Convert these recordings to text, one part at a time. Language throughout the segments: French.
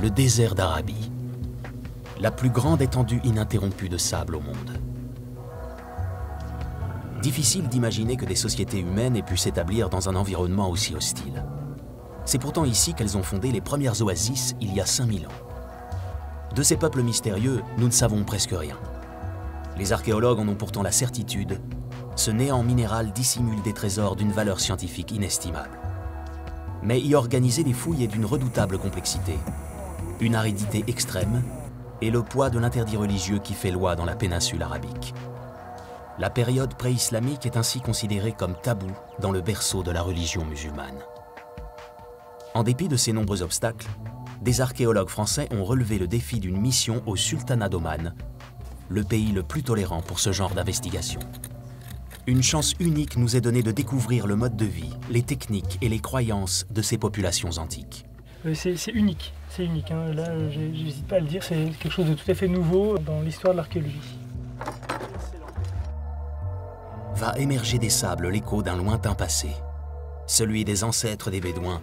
le désert d'Arabie, la plus grande étendue ininterrompue de sable au monde. Difficile d'imaginer que des sociétés humaines aient pu s'établir dans un environnement aussi hostile. C'est pourtant ici qu'elles ont fondé les premières oasis il y a 5000 ans. De ces peuples mystérieux, nous ne savons presque rien. Les archéologues en ont pourtant la certitude, ce néant minéral dissimule des trésors d'une valeur scientifique inestimable. Mais y organiser des fouilles est d'une redoutable complexité, une aridité extrême et le poids de l'interdit religieux qui fait loi dans la péninsule arabique. La période pré-islamique est ainsi considérée comme tabou dans le berceau de la religion musulmane. En dépit de ces nombreux obstacles, des archéologues français ont relevé le défi d'une mission au Sultanat d'Oman, le pays le plus tolérant pour ce genre d'investigation. Une chance unique nous est donnée de découvrir le mode de vie, les techniques et les croyances de ces populations antiques. C'est unique, hein. Là j'hésite pas à le dire, c'est quelque chose de tout à fait nouveau dans l'histoire de l'archéologie. Va émerger des sables l'écho d'un lointain passé, celui des ancêtres des Bédouins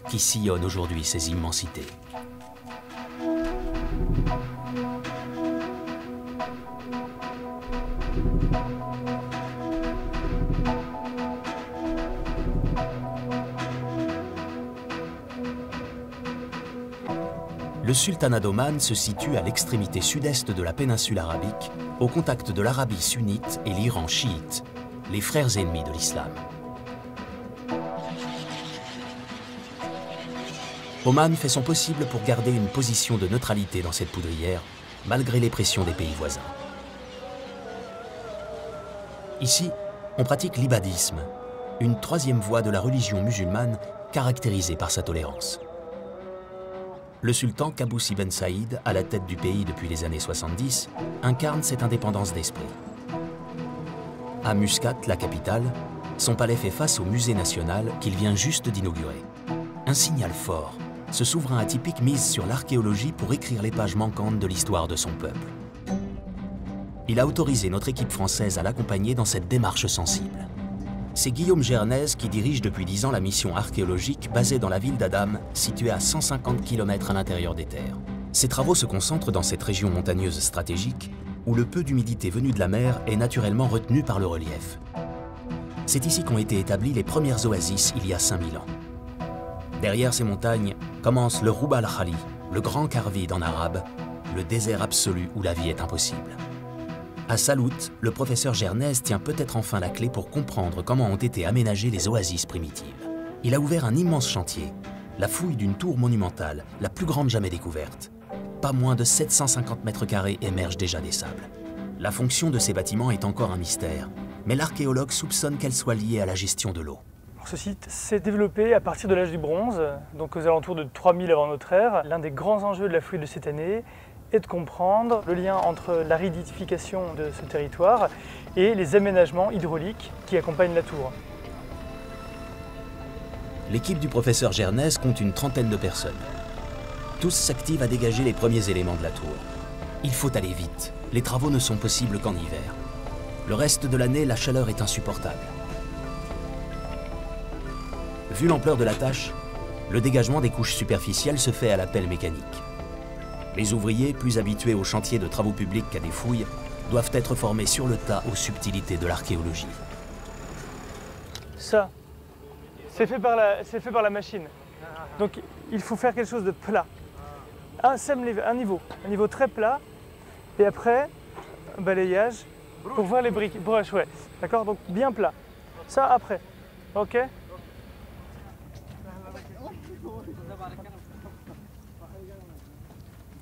qui sillonnent aujourd'hui ces immensités. Le sultanat d'Oman se situe à l'extrémité sud-est de la péninsule arabique, au contact de l'Arabie sunnite et l'Iran chiite, les frères ennemis de l'islam. Oman fait son possible pour garder une position de neutralité dans cette poudrière, malgré les pressions des pays voisins. Ici, on pratique l'ibadisme, une troisième voie de la religion musulmane caractérisée par sa tolérance. Le sultan Qaboos ibn Saïd, à la tête du pays depuis les années 70, incarne cette indépendance d'esprit. À Muscat, la capitale, son palais fait face au musée national qu'il vient juste d'inaugurer. Un signal fort, ce souverain atypique mise sur l'archéologie pour écrire les pages manquantes de l'histoire de son peuple. Il a autorisé notre équipe française à l'accompagner dans cette démarche sensible. C'est Guillaume Gernez qui dirige depuis 10 ans la mission archéologique basée dans la ville d'Adam, située à 150 km à l'intérieur des terres. Ses travaux se concentrent dans cette région montagneuse stratégique où le peu d'humidité venue de la mer est naturellement retenu par le relief. C'est ici qu'ont été établies les premières oasis il y a 5000 ans. Derrière ces montagnes commence le Rouba al-Khali, le grand Kharvide en arabe, le désert absolu où la vie est impossible. À Salout, le professeur Gernez tient peut-être enfin la clé pour comprendre comment ont été aménagées les oasis primitives. Il a ouvert un immense chantier, la fouille d'une tour monumentale, la plus grande jamais découverte. Pas moins de 750 mètres carrés émergent déjà des sables. La fonction de ces bâtiments est encore un mystère, mais l'archéologue soupçonne qu'elle soit liée à la gestion de l'eau. Ce site s'est développé à partir de l'âge du bronze, donc aux alentours de 3000 avant notre ère. L'un des grands enjeux de la fouille de cette année est de comprendre le lien entre l'aridification de ce territoire et les aménagements hydrauliques qui accompagnent la tour. L'équipe du professeur Gernez compte une trentaine de personnes. Tous s'activent à dégager les premiers éléments de la tour. Il faut aller vite, les travaux ne sont possibles qu'en hiver. Le reste de l'année, la chaleur est insupportable. Vu l'ampleur de la tâche, le dégagement des couches superficielles se fait à la pelle mécanique. Les ouvriers, plus habitués aux chantiers de travaux publics qu'à des fouilles, doivent être formés sur le tas aux subtilités de l'archéologie. Ça, c'est fait par la machine. Donc il faut faire quelque chose de plat. Un niveau très plat. Et après, un balayage pour voir les briques. Brush, ouais. D'accord? Donc bien plat. Ça après. Ok?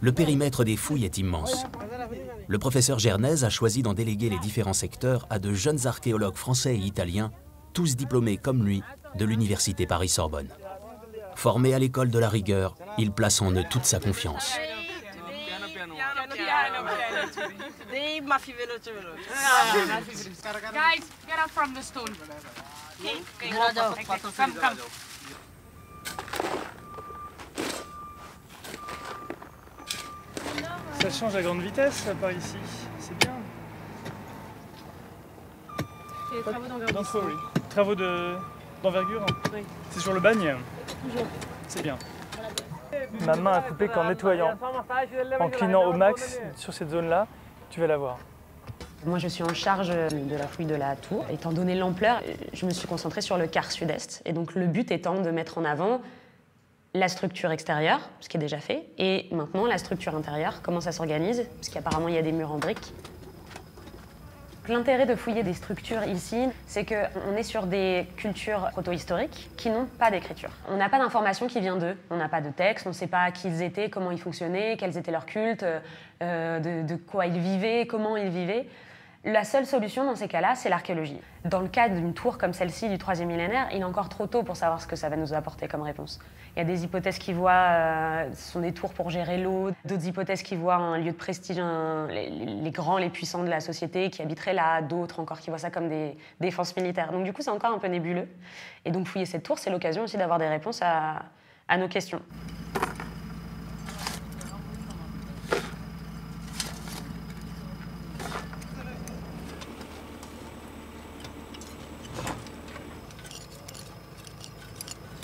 Le périmètre des fouilles est immense. Le professeur Gernez a choisi d'en déléguer les différents secteurs à de jeunes archéologues français et italiens, tous diplômés comme lui de l'université Paris-Sorbonne. Formé à l'école de la rigueur, il place en eux toute sa confiance. Ça change à grande vitesse par ici, c'est bien. Et les travaux d'envergure. Travaux d'envergure? Oui. C'est sur le bagne? Toujours. C'est bien. Voilà. Ma main a coupé qu'en nettoyant, en clinant au max sur cette zone-là, tu vas la voir. Moi, je suis en charge de la fouille de la tour. Étant donné l'ampleur, je me suis concentrée sur le quart sud-est. Et donc, le but étant de mettre en avant la structure extérieure, ce qui est déjà fait, et maintenant la structure intérieure, comment ça s'organise, parce qu'apparemment, il y a des murs en briques. L'intérêt de fouiller des structures ici, c'est qu'on est sur des cultures proto-historiques qui n'ont pas d'écriture. On n'a pas d'informations qui viennent d'eux, on n'a pas de texte, on ne sait pas qui ils étaient, comment ils fonctionnaient, quels étaient leurs cultes, de quoi ils vivaient, comment ils vivaient. La seule solution dans ces cas-là, c'est l'archéologie. Dans le cas d'une tour comme celle-ci du 3e millénaire, il est encore trop tôt pour savoir ce que ça va nous apporter comme réponse. Il y a des hypothèses qui voient, ce sont des tours pour gérer l'eau, d'autres hypothèses qui voient un lieu de prestige, les grands, les puissants de la société qui habiteraient là, d'autres encore qui voient ça comme des défenses militaires. Donc du coup, c'est encore un peu nébuleux. Et donc fouiller cette tour, c'est l'occasion aussi d'avoir des réponses à nos questions.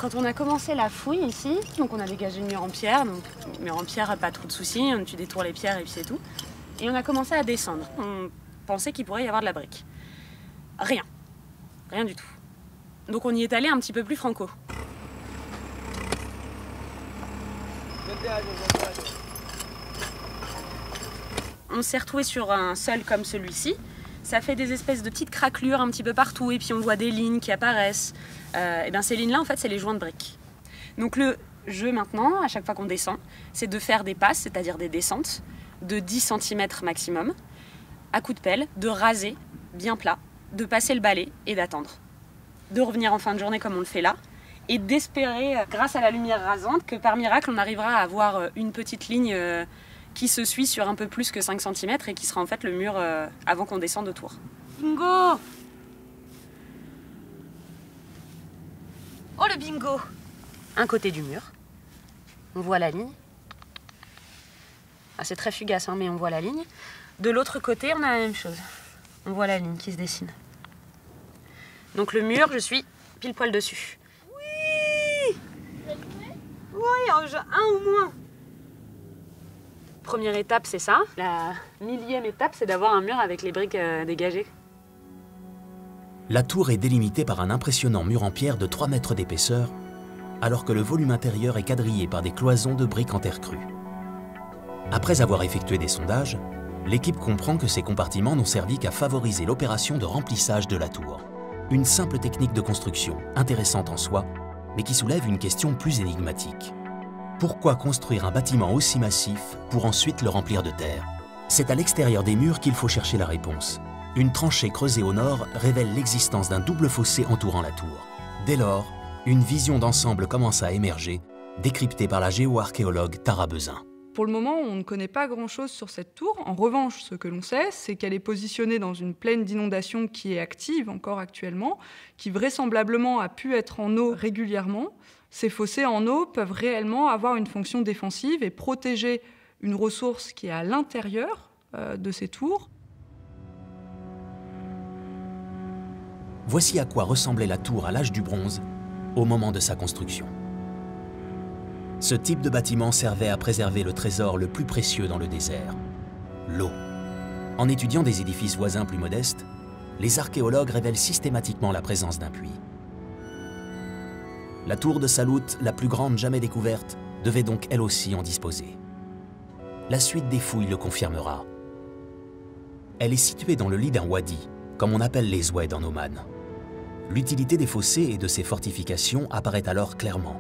Quand on a commencé la fouille ici, donc on a dégagé une mur en pierre, donc mur en pierre, pas trop de soucis, tu détournes les pierres et puis c'est tout. Et on a commencé à descendre. On pensait qu'il pourrait y avoir de la brique. Rien. Rien du tout. Donc on y est allé un petit peu plus franco. On s'est retrouvé sur un sol comme celui-ci. Ça fait des espèces de petites craquelures un petit peu partout et puis on voit des lignes qui apparaissent. Et bien ces lignes-là, en fait, c'est les joints de briques. Donc le jeu maintenant, à chaque fois qu'on descend, c'est de faire des passes, c'est-à-dire des descentes, de 10 cm maximum, à coup de pelle, de raser bien plat, de passer le balai et d'attendre. De revenir en fin de journée comme on le fait là, et d'espérer, grâce à la lumière rasante, que par miracle, on arrivera à avoir une petite ligne qui se suit sur un peu plus que 5 cm et qui sera en fait le mur avant qu'on descende autour. Bingo! Oh le bingo! Un côté du mur, on voit la ligne. Ah, c'est très fugace, hein, mais on voit la ligne. De l'autre côté, on a la même chose. On voit la ligne qui se dessine. Donc le mur, je suis pile poil dessus. Oui! Oui, un ou moins. Première étape, c'est ça. La 1000e étape, c'est d'avoir un mur avec les briques dégagées. La tour est délimitée par un impressionnant mur en pierre de 3 mètres d'épaisseur, alors que le volume intérieur est quadrillé par des cloisons de briques en terre crue. Après avoir effectué des sondages, l'équipe comprend que ces compartiments n'ont servi qu'à favoriser l'opération de remplissage de la tour. Une simple technique de construction, intéressante en soi, mais qui soulève une question plus énigmatique. Pourquoi construire un bâtiment aussi massif pour ensuite le remplir de terre? C'est à l'extérieur des murs qu'il faut chercher la réponse. Une tranchée creusée au nord révèle l'existence d'un double fossé entourant la tour. Dès lors, une vision d'ensemble commence à émerger, décryptée par la géoarchéologue Tara Bezin. Pour le moment, on ne connaît pas grand-chose sur cette tour. En revanche, ce que l'on sait, c'est qu'elle est positionnée dans une plaine d'inondation qui est active encore actuellement, qui vraisemblablement a pu être en eau régulièrement. Ces fossés en eau peuvent réellement avoir une fonction défensive et protéger une ressource qui est à l'intérieur de ces tours. Voici à quoi ressemblait la tour à l'âge du bronze, au moment de sa construction. Ce type de bâtiment servait à préserver le trésor le plus précieux dans le désert, l'eau. En étudiant des édifices voisins plus modestes, les archéologues révèlent systématiquement la présence d'un puits. La tour de Salut, la plus grande jamais découverte, devait donc elle aussi en disposer. La suite des fouilles le confirmera. Elle est située dans le lit d'un wadi, comme on appelle les oueds en Oman. L'utilité des fossés et de ces fortifications apparaît alors clairement.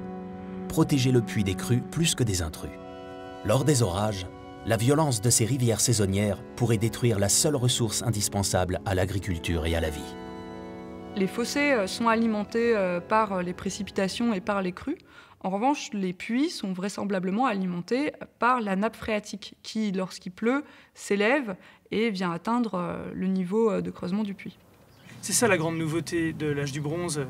Protéger le puits des crues plus que des intrus. Lors des orages, la violence de ces rivières saisonnières pourrait détruire la seule ressource indispensable à l'agriculture et à la vie. Les fossés sont alimentés par les précipitations et par les crues. En revanche, les puits sont vraisemblablement alimentés par la nappe phréatique qui, lorsqu'il pleut, s'élève et vient atteindre le niveau de creusement du puits. C'est ça la grande nouveauté de l'âge du bronze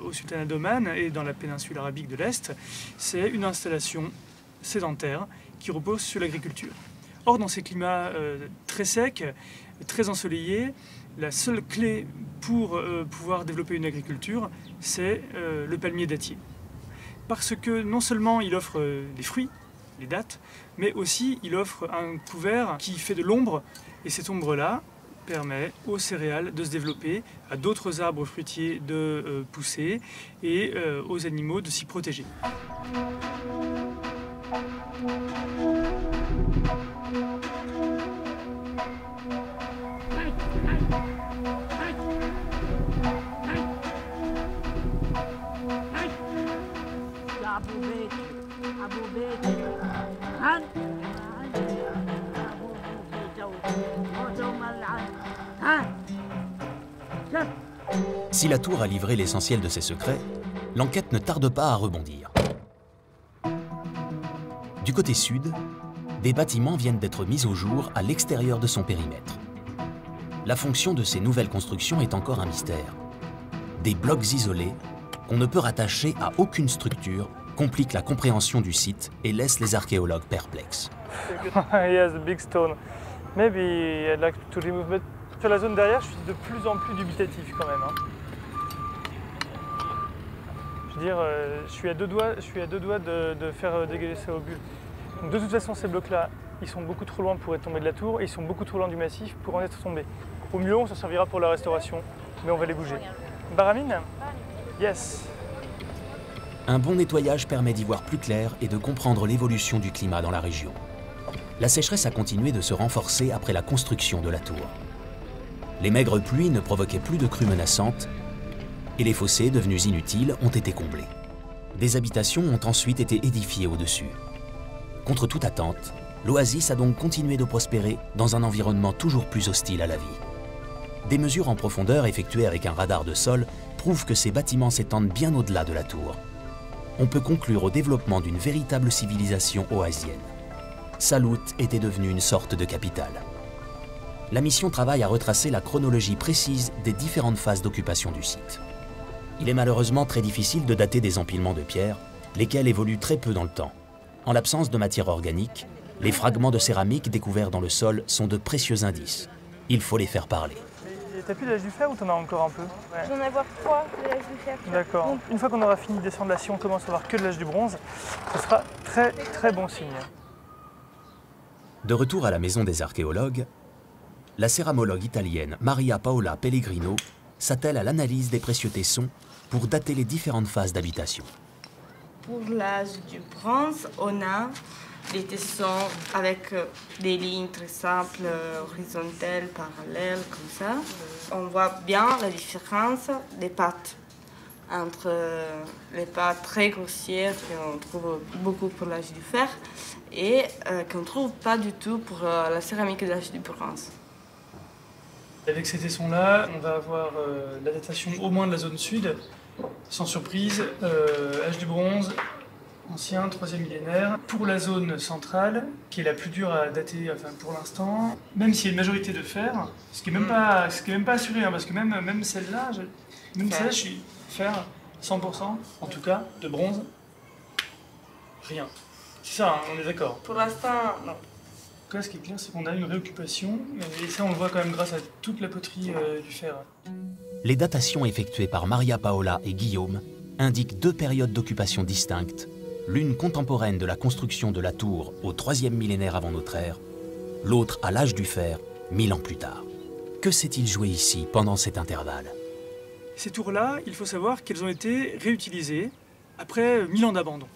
au sultanat d'Oman et dans la péninsule arabique de l'Est, c'est une installation sédentaire qui repose sur l'agriculture. Or, dans ces climats très secs, très ensoleillés, la seule clé pour pouvoir développer une agriculture, c'est le palmier dattier. parce que non seulement il offre des fruits, les dattes, mais aussi il offre un couvert qui fait de l'ombre, et cette ombre-là permet aux céréales de se développer, à d'autres arbres fruitiers de pousser, et aux animaux de s'y protéger. Si la tour a livré l'essentiel de ses secrets, l'enquête ne tarde pas à rebondir. Du côté sud, des bâtiments viennent d'être mis au jour à l'extérieur de son périmètre. La fonction de ces nouvelles constructions est encore un mystère. Des blocs isolés, qu'on ne peut rattacher à aucune structure, compliquent la compréhension du site et laissent les archéologues perplexes. Yes, the big stone. Maybe I'd like to remove, but sur la zone derrière, je suis de plus en plus dubitatif quand même. Hein. Je veux dire, je suis à deux doigts de faire dégager ça au but. Donc, de toute façon, ces blocs-là, ils sont beaucoup trop loin pour être tombés de la tour et ils sont beaucoup trop loin du massif pour en être tombés. Au mieux, on s'en servira pour la restauration, mais on va les bouger. Baramine? Yes. Un bon nettoyage permet d'y voir plus clair et de comprendre l'évolution du climat dans la région. La sécheresse a continué de se renforcer après la construction de la tour. Les maigres pluies ne provoquaient plus de crues menaçantes et les fossés, devenus inutiles, ont été comblés. Des habitations ont ensuite été édifiées au-dessus. Contre toute attente, l'oasis a donc continué de prospérer dans un environnement toujours plus hostile à la vie. Des mesures en profondeur effectuées avec un radar de sol prouvent que ces bâtiments s'étendent bien au-delà de la tour. On peut conclure au développement d'une véritable civilisation oasienne. Salut était devenue une sorte de capitale. La mission travaille à retracer la chronologie précise des différentes phases d'occupation du site. Il est malheureusement très difficile de dater des empilements de pierres, lesquels évoluent très peu dans le temps. En l'absence de matière organique, les fragments de céramique découverts dans le sol sont de précieux indices. Il faut les faire parler. T'as plus de l'âge du fer ou t'en as encore un peu? Ouais. Je vais en avoir 3 de l'âge du fer. D'accord. Une fois qu'on aura fini de descendre là, si on commence à avoir que de l'âge du bronze, ce sera très très bon signe. De retour à la maison des archéologues, la céramologue italienne Maria Paola Pellegrino s'attelle à l'analyse des précieux tessons pour dater les différentes phases d'habitation. Pour l'âge du bronze, on a des tessons avec des lignes très simples, horizontales, parallèles, comme ça. On voit bien la différence des pattes entre les pattes très grossières qu'on trouve beaucoup pour l'âge du fer et qu'on ne trouve pas du tout pour la céramique de l'âge du bronze. Avec ces tessons-là, on va avoir la datation au moins de la zone sud, sans surprise, âge du bronze, ancien, 3e millénaire. Pour la zone centrale, qui est la plus dure à dater pour l'instant, même s'il y a une majorité de fer, ce qui n'est même pas assuré, hein, parce que même celle-là, je suis fer 100%, en tout cas, de bronze, rien. C'est ça, hein, on est d'accord. Pour l'instant, non. En tout cas, ce qui est clair, c'est qu'on a une réoccupation, et ça, on le voit quand même grâce à toute la poterie du fer. Les datations effectuées par Maria Paola et Guillaume indiquent deux périodes d'occupation distinctes, l'une contemporaine de la construction de la tour au 3e millénaire avant notre ère, l'autre à l'âge du fer, 1000 ans plus tard. Que s'est-il joué ici pendant cet intervalle? Ces tours-là, il faut savoir qu'elles ont été réutilisées après 1000 ans d'abandon.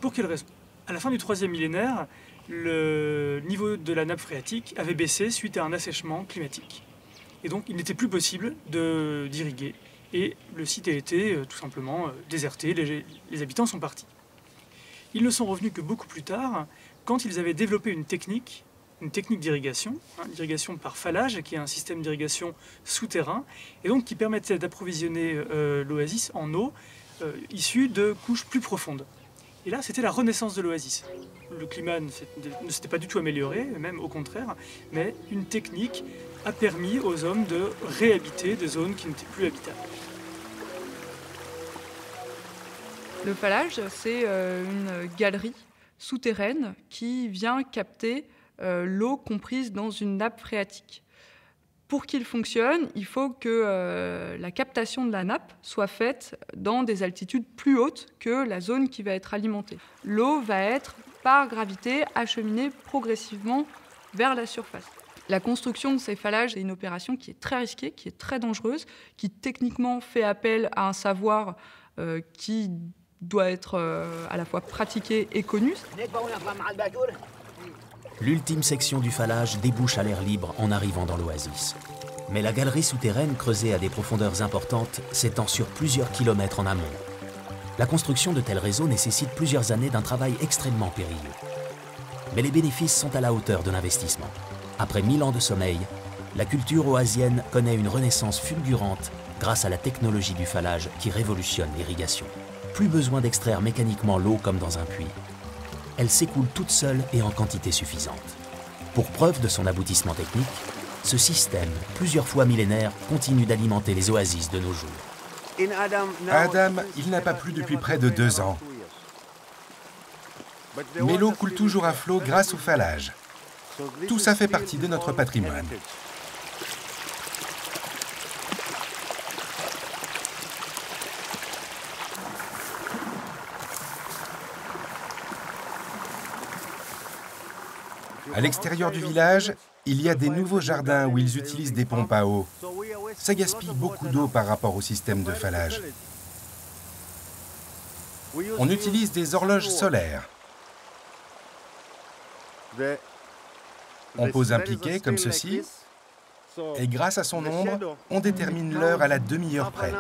Pour quelle raison? À la fin du 3e millénaire, le niveau de la nappe phréatique avait baissé suite à un assèchement climatique. Et donc, il n'était plus possible d'irriguer. Et le site a été tout simplement déserté, les habitants sont partis. Ils ne sont revenus que beaucoup plus tard, quand ils avaient développé une technique d'irrigation, l'irrigation par phallage, qui est un système d'irrigation souterrain, et donc qui permettait d'approvisionner l'oasis en eau issue de couches plus profondes. Et là, c'était la renaissance de l'oasis. Le climat ne s'était pas du tout amélioré, même au contraire, mais une technique a permis aux hommes de réhabiter des zones qui n'étaient plus habitables. Le phallage, c'est une galerie souterraine qui vient capter l'eau comprise dans une nappe phréatique. Pour qu'il fonctionne, il faut que la captation de la nappe soit faite dans des altitudes plus hautes que la zone qui va être alimentée. L'eau va être, par gravité, acheminée progressivement vers la surface. La construction de ces phallages est une opération qui est très risquée, qui est très dangereuse, qui techniquement fait appel à un savoir qui doit être à la fois pratiqué et connu. L'ultime section du phallage débouche à l'air libre en arrivant dans l'oasis. Mais la galerie souterraine, creusée à des profondeurs importantes, s'étend sur plusieurs kilomètres en amont. La construction de tels réseaux nécessite plusieurs années d'un travail extrêmement périlleux. Mais les bénéfices sont à la hauteur de l'investissement. Après 1000 ans de sommeil, la culture oasienne connaît une renaissance fulgurante grâce à la technologie du phallage qui révolutionne l'irrigation. Plus besoin d'extraire mécaniquement l'eau comme dans un puits. Elle s'écoule toute seule et en quantité suffisante. Pour preuve de son aboutissement technique, ce système, plusieurs fois millénaire, continue d'alimenter les oasis de nos jours. Adam, il n'a pas plu depuis près de 2 ans. Mais l'eau coule toujours à flot grâce au phallage. Tout ça fait partie de notre patrimoine. À l'extérieur du village, il y a des nouveaux jardins où ils utilisent des pompes à eau. Ça gaspille beaucoup d'eau par rapport au système de phallage. On utilise des horloges solaires. On pose un piquet comme ceci, et grâce à son ombre, on détermine l'heure à la demi-heure près.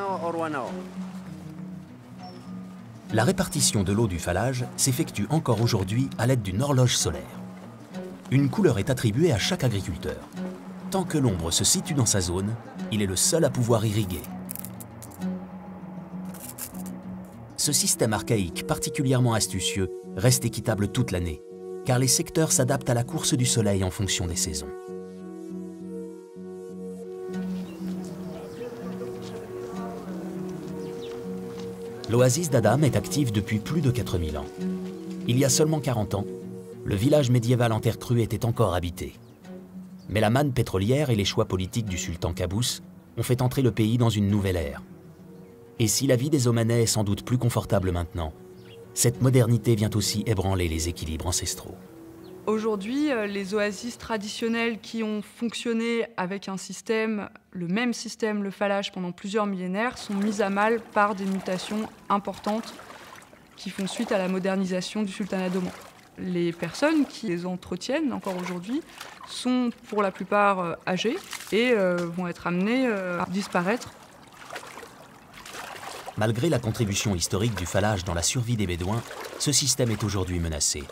La répartition de l'eau du phallage s'effectue encore aujourd'hui à l'aide d'une horloge solaire. Une couleur est attribuée à chaque agriculteur. Tant que l'ombre se situe dans sa zone, il est le seul à pouvoir irriguer. Ce système archaïque particulièrement astucieux reste équitable toute l'année, car les secteurs s'adaptent à la course du soleil en fonction des saisons. L'oasis d'Adam est active depuis plus de 4000 ans. Il y a seulement 40 ans, le village médiéval en terre crue était encore habité. Mais la manne pétrolière et les choix politiques du sultan Qaboos ont fait entrer le pays dans une nouvelle ère. Et si la vie des Omanais est sans doute plus confortable maintenant, cette modernité vient aussi ébranler les équilibres ancestraux. Aujourd'hui, les oasis traditionnelles qui ont fonctionné avec un système, le même système, le phallage, pendant plusieurs millénaires, sont mises à mal par des mutations importantes qui font suite à la modernisation du sultanat d'Oman. Les personnes qui les entretiennent encore aujourd'hui sont pour la plupart âgées et vont être amenées à disparaître. Malgré la contribution historique du phallage dans la survie des Bédouins, ce système est aujourd'hui menacé.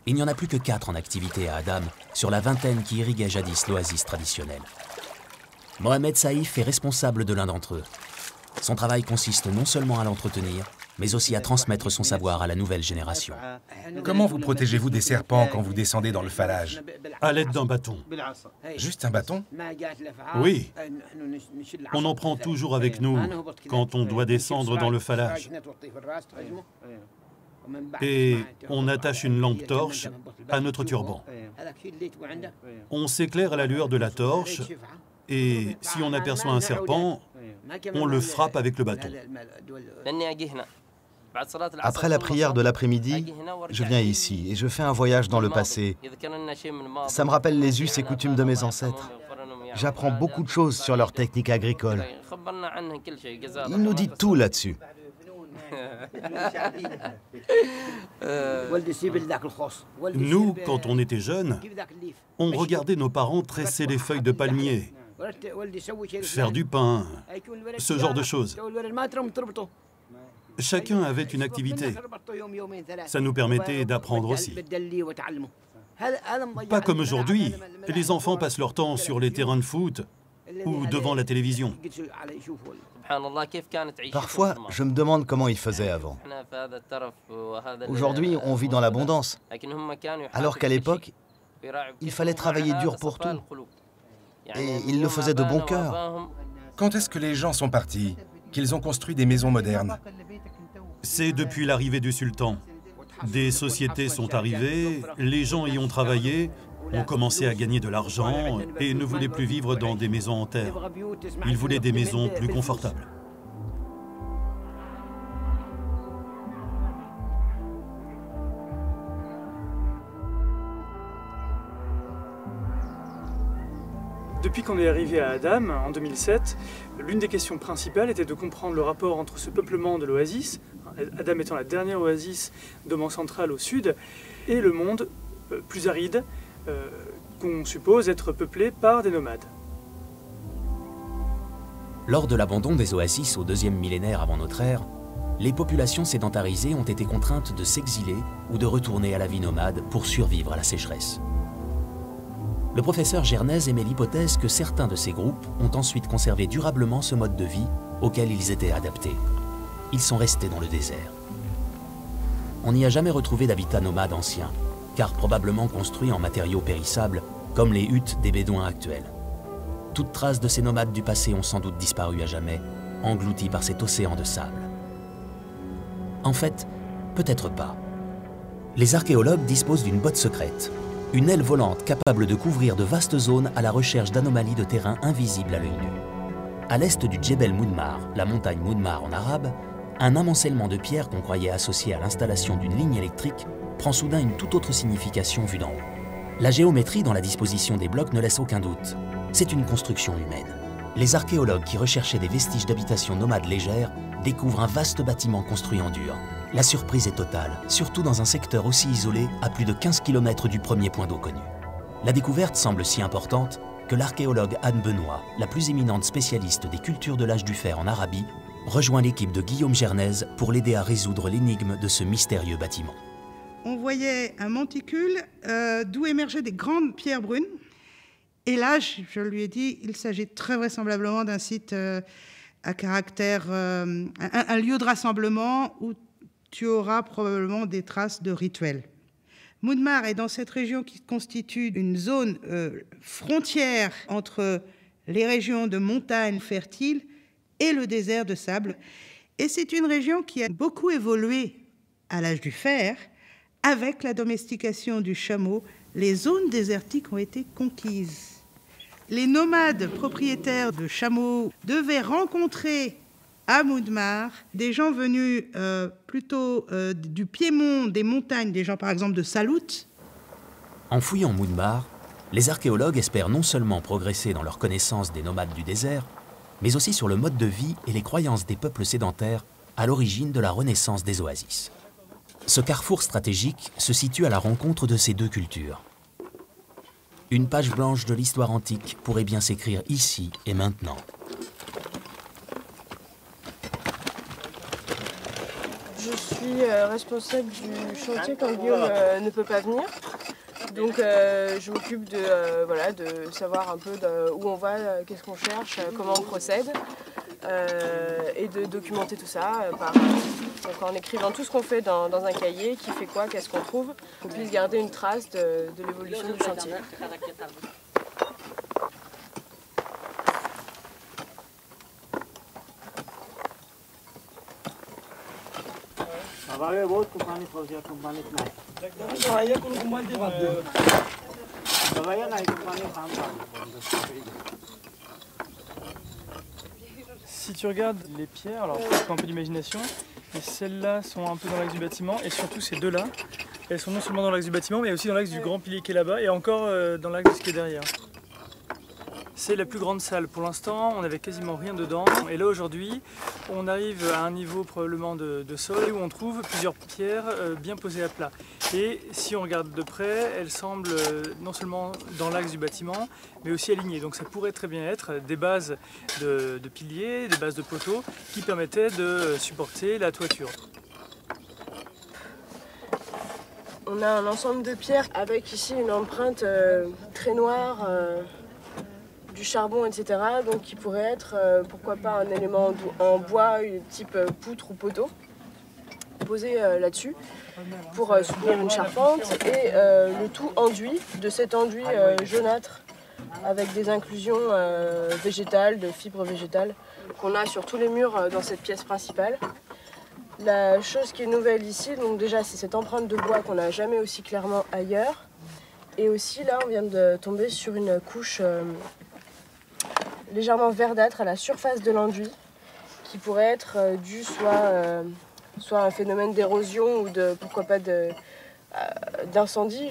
Il n'y en a plus que 4 en activité à Adam, sur la vingtaine qui irriguaient jadis l'oasis traditionnelle. Mohamed Saïf est responsable de l'un d'entre eux. Son travail consiste non seulement à l'entretenir, mais aussi à transmettre son savoir à la nouvelle génération. Comment vous protégez-vous des serpents quand vous descendez dans le phallage? À l'aide d'un bâton. Juste un bâton? Oui. On en prend toujours avec nous quand on doit descendre dans le phallage. Et on attache une lampe torche à notre turban. On s'éclaire à la lueur de la torche et si on aperçoit un serpent, on le frappe avec le bâton. Après la prière de l'après-midi, je viens ici et je fais un voyage dans le passé. Ça me rappelle les us et coutumes de mes ancêtres. J'apprends beaucoup de choses sur leurs techniques agricoles. Il nous dit tout là-dessus. Nous, quand on était jeunes, on regardait nos parents tresser les feuilles de palmier, faire du pain, ce genre de choses. Chacun avait une activité. Ça nous permettait d'apprendre aussi. Pas comme aujourd'hui. Les enfants passent leur temps sur les terrains de foot ou devant la télévision. Parfois, je me demande comment ils faisaient avant. Aujourd'hui, on vit dans l'abondance. Alors qu'à l'époque, il fallait travailler dur pour tout. Et ils le faisaient de bon cœur. Quand est-ce que les gens sont partis? Qu'ils ont construit des maisons modernes? C'est depuis l'arrivée du sultan. Des sociétés sont arrivées, les gens y ont travaillé ont commencé à gagner de l'argent et ne voulaient plus vivre dans des maisons en terre. Ils voulaient des maisons plus confortables. Depuis qu'on est arrivé à Adam, en 2007, l'une des questions principales était de comprendre le rapport entre ce peuplement de l'oasis, Adam étant la dernière oasis d'Oman central au sud, et le monde plus aride, qu'on suppose être peuplé par des nomades. Lors de l'abandon des oasis au 2e millénaire avant notre ère, les populations sédentarisées ont été contraintes de s'exiler ou de retourner à la vie nomade pour survivre à la sécheresse. Le professeur Gernez émet l'hypothèse que certains de ces groupes ont ensuite conservé durablement ce mode de vie auquel ils étaient adaptés. Ils sont restés dans le désert. On n'y a jamais retrouvé d'habitat nomade ancien, car probablement construit en matériaux périssables, comme les huttes des Bédouins actuels. Toutes traces de ces nomades du passé ont sans doute disparu à jamais, engloutis par cet océan de sable. En fait, peut-être pas. Les archéologues disposent d'une botte secrète, une aile volante capable de couvrir de vastes zones à la recherche d'anomalies de terrain invisibles à l'œil nu. À l'est du Djebel Mounmar, la montagne Mounmar en arabe, un amoncellement de pierres qu'on croyait associé à l'installation d'une ligne électrique prend soudain une toute autre signification vue d'en haut. La géométrie dans la disposition des blocs ne laisse aucun doute. C'est une construction humaine. Les archéologues qui recherchaient des vestiges d'habitation nomade légère découvrent un vaste bâtiment construit en dur. La surprise est totale, surtout dans un secteur aussi isolé à plus de 15 km du premier point d'eau connu. La découverte semble si importante que l'archéologue Anne Benoît, la plus éminente spécialiste des cultures de l'âge du fer en Arabie, rejoint l'équipe de Guillaume Gernez pour l'aider à résoudre l'énigme de ce mystérieux bâtiment. On voyait un monticule d'où émergeaient des grandes pierres brunes. Et là, je lui ai dit, il s'agit très vraisemblablement d'un site à caractère, un lieu de rassemblement où tu auras probablement des traces de rituels. Mounmar est dans cette région qui constitue une zone frontière entre les régions de montagnes fertiles et le désert de sable. Et c'est une région qui a beaucoup évolué à l'âge du fer. Avec la domestication du chameau, les zones désertiques ont été conquises. Les nomades propriétaires de chameaux devaient rencontrer à Mounmar des gens venus plutôt du Piémont, des montagnes, des gens par exemple de Salout. En fouillant Mounmar, les archéologues espèrent non seulement progresser dans leur connaissance des nomades du désert, mais aussi sur le mode de vie et les croyances des peuples sédentaires à l'origine de la renaissance des oasis. Ce carrefour stratégique se situe à la rencontre de ces deux cultures. Une page blanche de l'histoire antique pourrait bien s'écrire ici et maintenant. Je suis responsable du chantier quand Guillaume ne peut pas venir. Donc je m'occupe de savoir un peu où on va, qu'est-ce qu'on cherche, comment on procède. Et de documenter tout ça donc en écrivant tout ce qu'on fait dans un cahier, qui fait quoi, qu'est-ce qu'on trouve, qu'on puisse garder une trace de l'évolution du chantier. Si tu regardes les pierres, alors il faut un peu d'imagination, mais celles-là sont un peu dans l'axe du bâtiment, et surtout ces deux-là, elles sont non seulement dans l'axe du bâtiment, mais aussi dans l'axe du grand pilier qui est là-bas, et encore dans l'axe de ce qui est derrière. C'est la plus grande salle. Pour l'instant, on n'avait quasiment rien dedans. Et là, aujourd'hui, on arrive à un niveau probablement de sol où on trouve plusieurs pierres bien posées à plat. Et si on regarde de près, elles semblent non seulement dans l'axe du bâtiment, mais aussi alignées. Donc ça pourrait très bien être des bases de piliers, des bases de poteaux qui permettaient de supporter la toiture. On a un ensemble de pierres avec ici une empreinte très noire, du charbon, etc. Donc qui pourrait être, pourquoi pas, un élément en bois, type poutre ou poteau, posé là-dessus pour soutenir une charpente, et le tout enduit, de cet enduit jaunâtre avec des inclusions végétales, de fibres végétales qu'on a sur tous les murs dans cette pièce principale. La chose qui est nouvelle ici, donc déjà, c'est cette empreinte de bois qu'on n'a jamais aussi clairement ailleurs. Et aussi là on vient de tomber sur une couche légèrement verdâtre à la surface de l'enduit qui pourrait être due soit à un phénomène d'érosion ou de pourquoi pas d'incendie.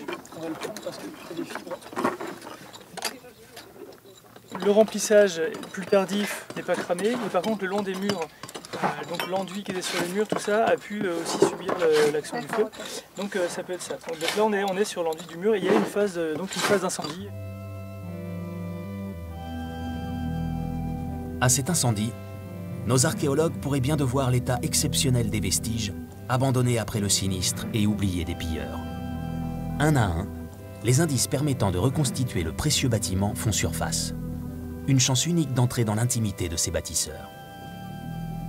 Le remplissage plus tardif n'est pas cramé, mais par contre le long des murs, donc l'enduit qui était sur les murs, tout ça a pu aussi subir l'action du feu. Donc ça peut être ça. Donc là on est sur l'enduit du mur et il y a une phase d'incendie. À cet incendie, nos archéologues pourraient bien de voir l'état exceptionnel des vestiges, abandonnés après le sinistre et oubliés des pilleurs. Un à un, les indices permettant de reconstituer le précieux bâtiment font surface. Une chance unique d'entrer dans l'intimité de ces bâtisseurs.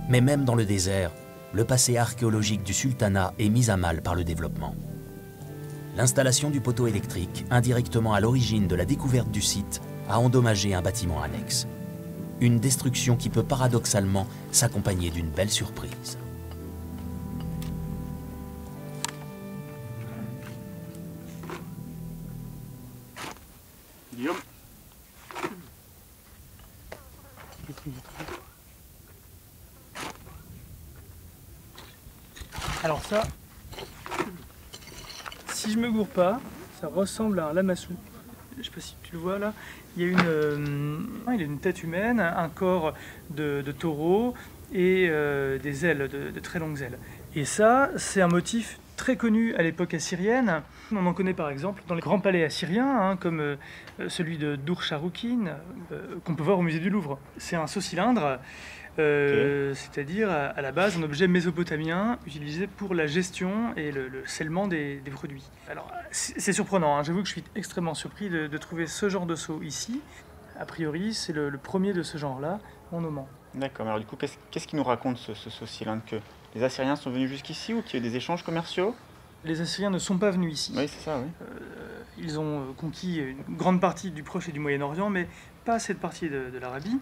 Mais même dans le désert, le passé archéologique du sultanat est mis à mal par le développement. L'installation du poteau électrique, indirectement à l'origine de la découverte du site, a endommagé un bâtiment annexe. Une destruction qui peut paradoxalement s'accompagner d'une belle surprise. Guillaume. Alors ça, si je me gourre pas, ça ressemble à un lamassou. Je sais pas si tu le vois là. Il y a une tête humaine, un corps de taureau et des ailes, de très longues ailes. Et ça, c'est un motif très connu à l'époque assyrienne. On en connaît par exemple dans les grands palais assyriens, comme celui de Dur-Sharrukin, qu'on peut voir au musée du Louvre. C'est un saut-cylindre, c'est-à-dire à la base un objet mésopotamien utilisé pour la gestion et le scellement des produits. Alors c'est surprenant, j'avoue que je suis extrêmement surpris de trouver ce genre de seau ici. A priori, c'est le premier de ce genre-là en Oman. D'accord, alors du coup, qu'est-ce qui nous raconte ce saut-cylindre? Que les Assyriens sont venus jusqu'ici ou qu'il y a eu des échanges commerciaux? Les Assyriens ne sont pas venus ici. Oui, c'est ça, oui. Ils ont conquis une grande partie du Proche et du Moyen-Orient, mais pas cette partie de l'Arabie.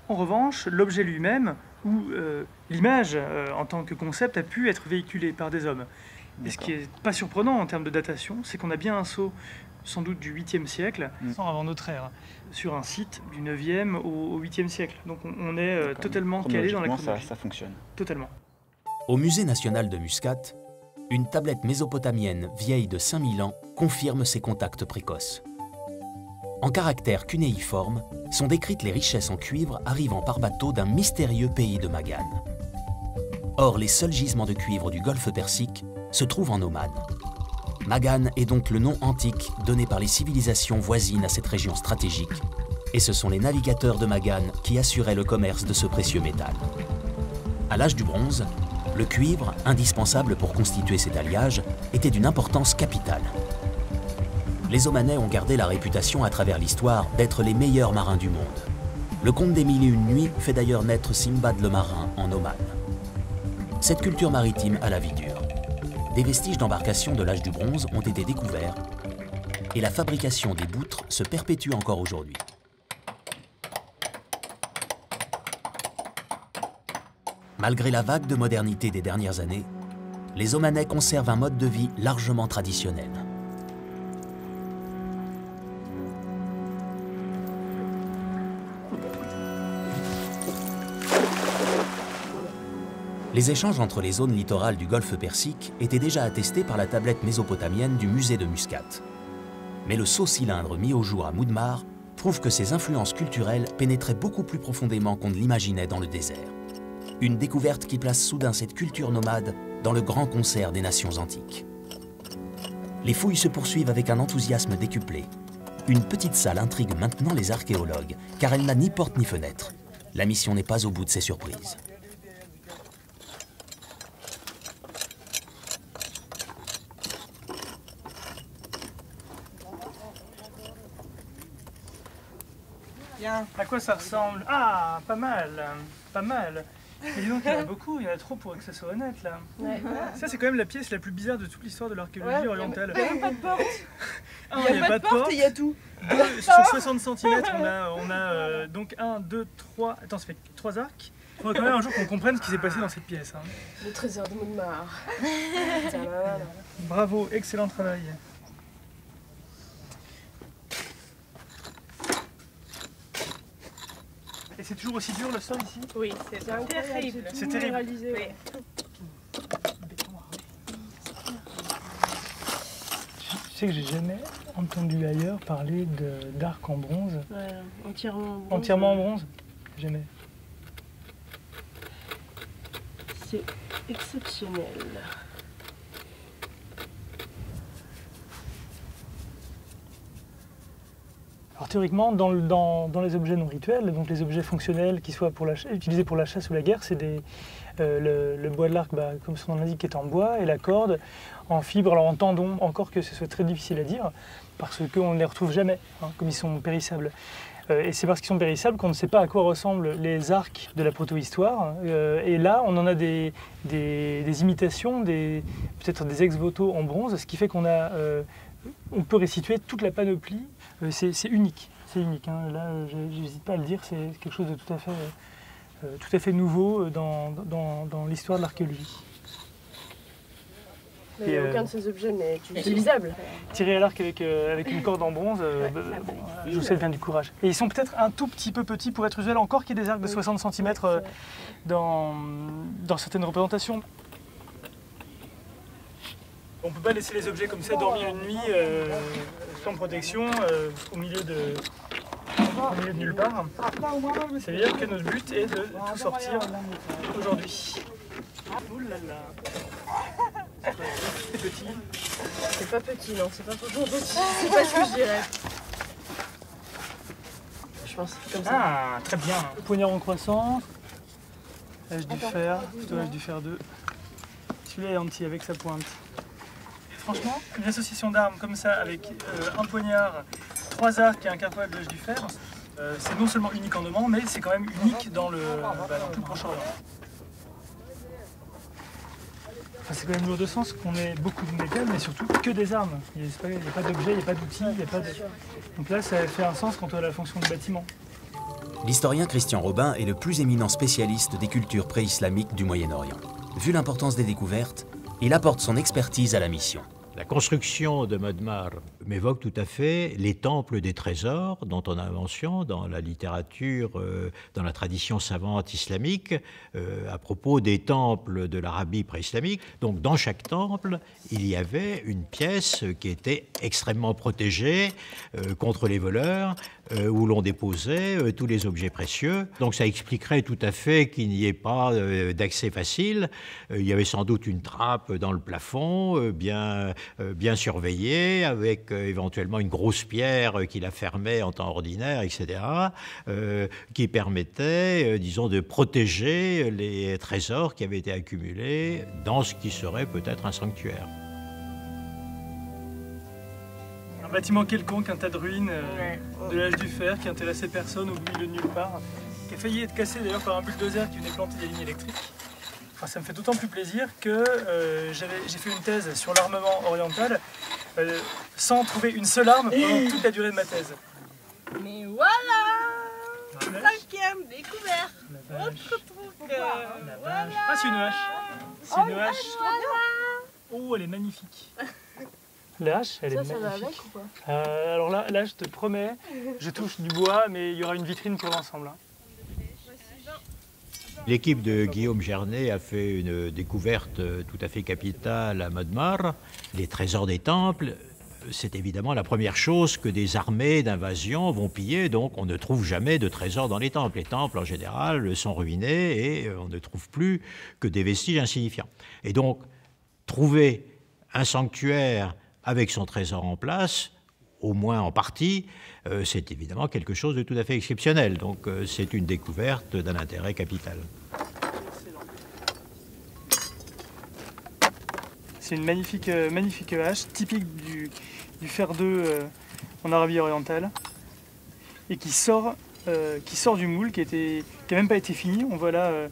En revanche, l'objet lui-même, ou l'image en tant que concept, a pu être véhiculée par des hommes. Et ce qui n'est pas surprenant en termes de datation, c'est qu'on a bien un sceau, sans doute du 8e siècle, avant notre ère, sur un site du 9e au 8e siècle. Donc on est totalement calé dans la chronologie. Ça fonctionne. Totalement. Au Musée national de Muscat, une tablette mésopotamienne vieille de 5000 ans confirme ses contacts précoces. En caractères cunéiformes, sont décrites les richesses en cuivre arrivant par bateau d'un mystérieux pays de Magan. Or, les seuls gisements de cuivre du golfe Persique se trouvent en Oman. Magan est donc le nom antique donné par les civilisations voisines à cette région stratégique, et ce sont les navigateurs de Magan qui assuraient le commerce de ce précieux métal. À l'âge du bronze, le cuivre, indispensable pour constituer cet alliage, était d'une importance capitale. Les Omanais ont gardé la réputation à travers l'histoire d'être les meilleurs marins du monde. Le conte des Mille et une nuits fait d'ailleurs naître Simbad le marin en Oman. Cette culture maritime a la vie dure. Des vestiges d'embarcations de l'âge du bronze ont été découverts et la fabrication des boutres se perpétue encore aujourd'hui. Malgré la vague de modernité des dernières années, les Omanais conservent un mode de vie largement traditionnel. Les échanges entre les zones littorales du golfe Persique étaient déjà attestés par la tablette mésopotamienne du musée de Muscat. Mais le saut-cylindre mis au jour à Moudmar prouve que ces influences culturelles pénétraient beaucoup plus profondément qu'on ne l'imaginait dans le désert. Une découverte qui place soudain cette culture nomade dans le grand concert des nations antiques. Les fouilles se poursuivent avec un enthousiasme décuplé. Une petite salle intrigue maintenant les archéologues, car elle n'a ni porte ni fenêtre. La mission n'est pas au bout de ses surprises. À quoi ça ressemble? Ah, pas mal, pas mal. Mais dis donc, il y en a beaucoup, il y en a trop pour que ça soit honnête là. Ouais. Ça, c'est quand même la pièce la plus bizarre de toute l'histoire de l'archéologie orientale. Il n'y a même pas de porte. Il n'y a pas de porte et il y a tout. Sur 60 cm, on a donc 1, 2, 3. Attends, ça fait 3 arcs. Il faudrait quand même un jour qu'on comprenne ce qui s'est passé dans cette pièce. Hein. Le trésor de Moudmar. Bravo, excellent travail. Et c'est toujours aussi dur le sol ici? Oui, c'est terrible. C'est terrible. Oui. Tu sais que j'ai jamais entendu ailleurs parler d'arc en bronze. Ouais, entièrement en bronze. Entièrement en bronze? Jamais. C'est exceptionnel. Alors théoriquement, dans les objets non rituels, donc les objets fonctionnels qui soient utilisés pour la chasse ou la guerre, c'est le bois de l'arc, comme son nom l'indique, est en bois, et la corde en fibre, alors en tendon, encore que ce soit très difficile à dire, parce qu'on ne les retrouve jamais, hein, comme ils sont périssables. Et c'est parce qu'ils sont périssables qu'on ne sait pas à quoi ressemblent les arcs de la protohistoire. Et là, on en a des imitations, peut-être des ex-voto en bronze, ce qui fait qu'on peut restituer toute la panoplie. C'est unique, c'est unique. Hein. Là, j'hésite pas à le dire, c'est quelque chose de tout à fait nouveau dans l'histoire de l'archéologie. Mais aucun de ces objets n'est utilisable. Tirer à l'arc avec une corde en bronze, je vous souhaite bien du courage. Et ils sont peut-être un tout petit peu petits pour être usuels, encore qu'il y ait des arcs de 60 cm dans certaines représentations. On ne peut pas laisser les objets comme ça dormir une nuit sans protection au milieu de nulle part. Ça veut dire que notre but est de tout sortir aujourd'hui. Oh là là. C'est petit. C'est pas petit, non, c'est pas trop petit. C'est pas ce que je dirais. Je pense que c'est comme ça. Ah, très bien. Poignard en croissance. L'âge du fer, plutôt l'âge du fer 2. Celui-là est anti avec sa pointe. Franchement, une association d'armes comme ça, avec un poignard, 3 arcs et un carquois de l'âge du fer, c'est non seulement unique en Oman, mais c'est quand même unique dans tout le Proche-Orient. Enfin, c'est quand même lourd de sens qu'on ait beaucoup de métal, mais surtout que des armes. Il n'y a pas d'objets, il n'y a pas d'outils, il n'y a pas de... Donc là, ça fait un sens quant à la fonction du bâtiment. L'historien Christian Robin est le plus éminent spécialiste des cultures pré-islamiques du Moyen-Orient. Vu l'importance des découvertes, il apporte son expertise à la mission. La construction de Modmar m'évoque tout à fait les temples des trésors dont on a mention dans la littérature, dans la tradition savante islamique, à propos des temples de l'Arabie pré-islamique. Donc dans chaque temple, il y avait une pièce qui était extrêmement protégée contre les voleurs, où l'on déposait tous les objets précieux. Donc ça expliquerait tout à fait qu'il n'y ait pas d'accès facile. Il y avait sans doute une trappe dans le plafond, bien surveillée, avec éventuellement une grosse pierre qui la fermait en temps ordinaire, etc., qui permettait, disons, de protéger les trésors qui avaient été accumulés dans ce qui serait peut-être un sanctuaire. Un bâtiment quelconque, un tas de ruines de l'âge du fer qui intéressait personne au milieu de nulle part, qui a failli être cassé d'ailleurs par un bulldozer qui venait planter des lignes électriques. Enfin, ça me fait d'autant plus plaisir que j'ai fait une thèse sur l'armement oriental sans trouver une seule arme pendant toute la durée de ma thèse. Mais voilà, 5e découverte. On retrouve que... Voilà. Ah, c'est une hache. C'est une hache. Oh, elle est magnifique. La hache, elle est magnifique. Ça va avec ou pas alors là, je te promets, je touche du bois, mais il y aura une vitrine pour l'ensemble. Hein. L'équipe de Guillaume Gernet a fait une découverte tout à fait capitale à Modmar. Les trésors des temples, c'est évidemment la première chose que des armées d'invasion vont piller, donc on ne trouve jamais de trésors dans les temples. Les temples, en général, sont ruinés et on ne trouve plus que des vestiges insignifiants. Et donc, trouver un sanctuaire avec son trésor en place, au moins en partie, c'est évidemment quelque chose de tout à fait exceptionnel. Donc c'est une découverte d'un intérêt capital. C'est une magnifique hache, typique du fer 2 en Arabie orientale, et qui sort du moule, qui n'a même pas été fini. On voit là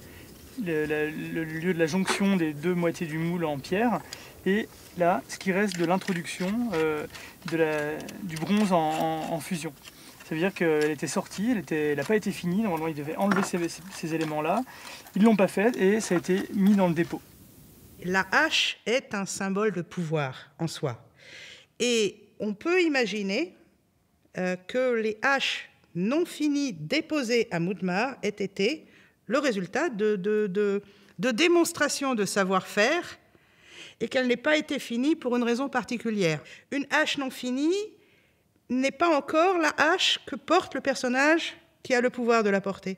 le lieu de la jonction des 2 moitiés du moule en pierre, et là, ce qui reste de l'introduction du bronze en fusion. Ça veut dire qu'elle était sortie, elle n'a pas été finie. Normalement, ils devaient enlever ces éléments-là. Ils ne l'ont pas fait et ça a été mis dans le dépôt. La hache est un symbole de pouvoir en soi. Et on peut imaginer que les haches non finie déposée à Moudmar ait été le résultat de démonstrations de savoir-faire et qu'elle n'ait pas été finie pour une raison particulière. Une hache non finie n'est pas encore la hache que porte le personnage qui a le pouvoir de la porter.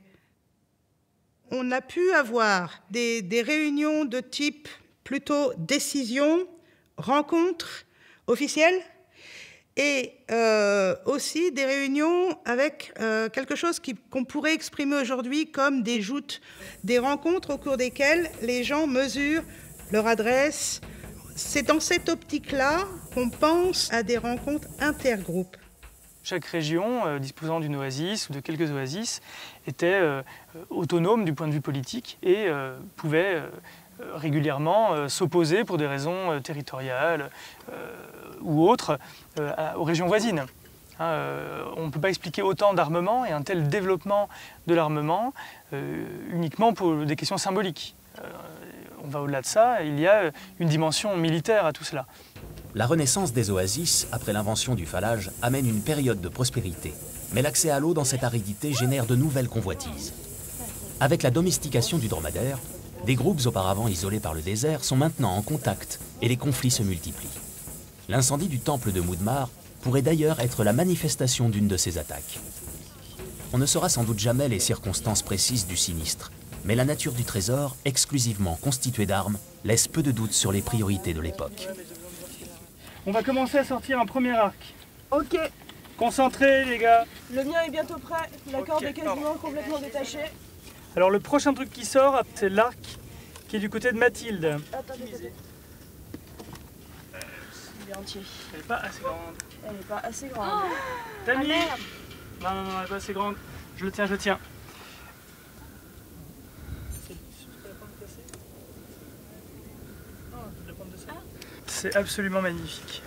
On a pu avoir des réunions de type plutôt décision, rencontre officielle, et aussi des réunions avec quelque chose qu'on pourrait exprimer aujourd'hui comme des joutes, des rencontres au cours desquelles les gens mesurent leur adresse. C'est dans cette optique-là qu'on pense à des rencontres intergroupes. Chaque région, disposant d'une oasis ou de quelques oasis, était autonome du point de vue politique et pouvait régulièrement s'opposer pour des raisons territoriales ou autres aux régions voisines. On ne peut pas expliquer autant d'armement et un tel développement de l'armement uniquement pour des questions symboliques. On va au-delà de ça, il y a une dimension militaire à tout cela. La renaissance des oasis, après l'invention du phallage, amène une période de prospérité. Mais l'accès à l'eau dans cette aridité génère de nouvelles convoitises. Avec la domestication du dromadaire, des groupes auparavant isolés par le désert sont maintenant en contact et les conflits se multiplient. L'incendie du temple de Moudmar pourrait d'ailleurs être la manifestation d'une de ces attaques. On ne saura sans doute jamais les circonstances précises du sinistre, mais la nature du trésor, exclusivement constitué d'armes, laisse peu de doute sur les priorités de l'époque. On va commencer à sortir un premier arc. Ok. Concentrés les gars. Le mien est bientôt prêt, la corde est quasiment complètement détachée. Alors le prochain truc qui sort, c'est l'arc qui est du côté de Mathilde. Attends. Il est entier. Elle n'est pas assez grande. Elle n'est pas assez grande. Tammy. Ah, merde. Non, elle n'est pas assez grande. Je le tiens. C'est absolument magnifique.